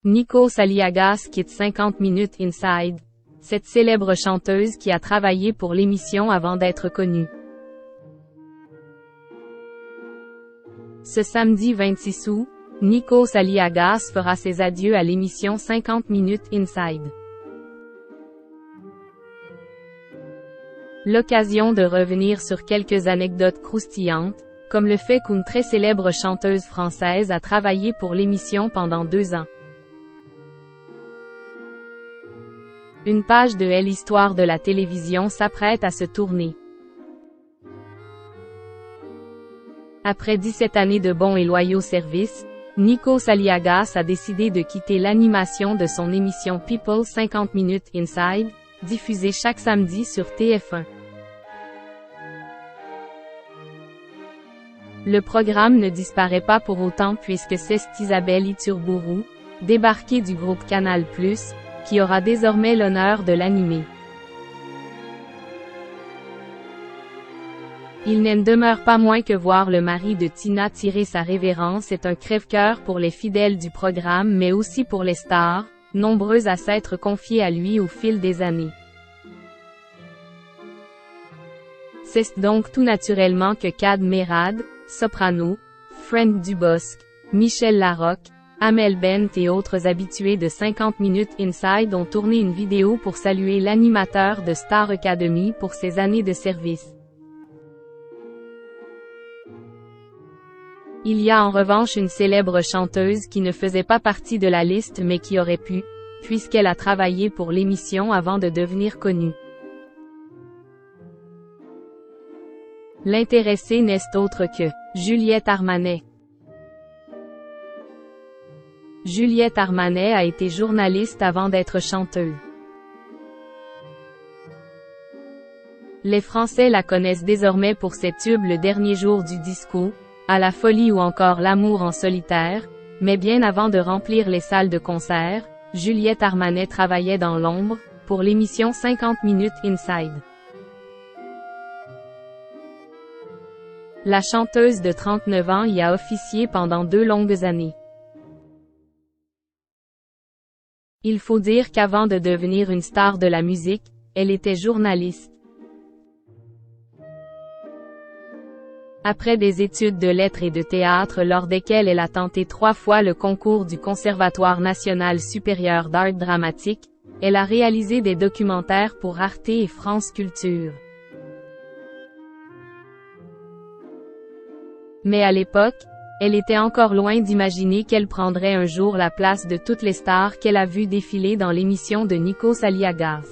Nikos Aliagas quitte 50 Minutes Inside, cette célèbre chanteuse qui a travaillé pour l'émission avant d'être connue. Ce samedi 26 août, Nikos Aliagas fera ses adieux à l'émission 50 Minutes Inside. L'occasion de revenir sur quelques anecdotes croustillantes, comme le fait qu'une très célèbre chanteuse française a travaillé pour l'émission pendant 2 ans. Une page de l'histoire de la télévision s'apprête à se tourner. Après 17 années de bons et loyaux services, Nikos Aliagas a décidé de quitter l'animation de son émission People 50 Minutes Inside, diffusée chaque samedi sur TF1. Le programme ne disparaît pas pour autant puisque c'est Isabelle Iturburu, débarquée du groupe Canal+, qui aura désormais l'honneur de l'animer. Il n'en demeure pas moins que voir le mari de Tina tirer sa révérence est un crève-cœur pour les fidèles du programme mais aussi pour les stars, nombreuses à s'être confiées à lui au fil des années. C'est donc tout naturellement que Kad Merad, soprano, Frank Dubosc, Michel Larocque, Amel Bent et autres habitués de 50 Minutes Inside ont tourné une vidéo pour saluer l'animateur de Star Academy pour ses années de service. Il y a en revanche une célèbre chanteuse qui ne faisait pas partie de la liste mais qui aurait pu, puisqu'elle a travaillé pour l'émission avant de devenir connue. L'intéressée n'est autre que Juliette Armanet. Juliette Armanet a été journaliste avant d'être chanteuse. Les Français la connaissent désormais pour ses tubes Le Dernier Jour du Disco, À la folie ou encore L'amour en solitaire, mais bien avant de remplir les salles de concert, Juliette Armanet travaillait dans l'ombre, pour l'émission 50 Minutes Inside. La chanteuse de 39 ans y a officié pendant 2 longues années. Il faut dire qu'avant de devenir une star de la musique, elle était journaliste. Après des études de lettres et de théâtre lors desquelles elle a tenté 3 fois le concours du Conservatoire national supérieur d'art dramatique, elle a réalisé des documentaires pour Arte et France Culture. Mais à l'époque, elle était encore loin d'imaginer qu'elle prendrait un jour la place de toutes les stars qu'elle a vues défiler dans l'émission de Nikos Aliagas.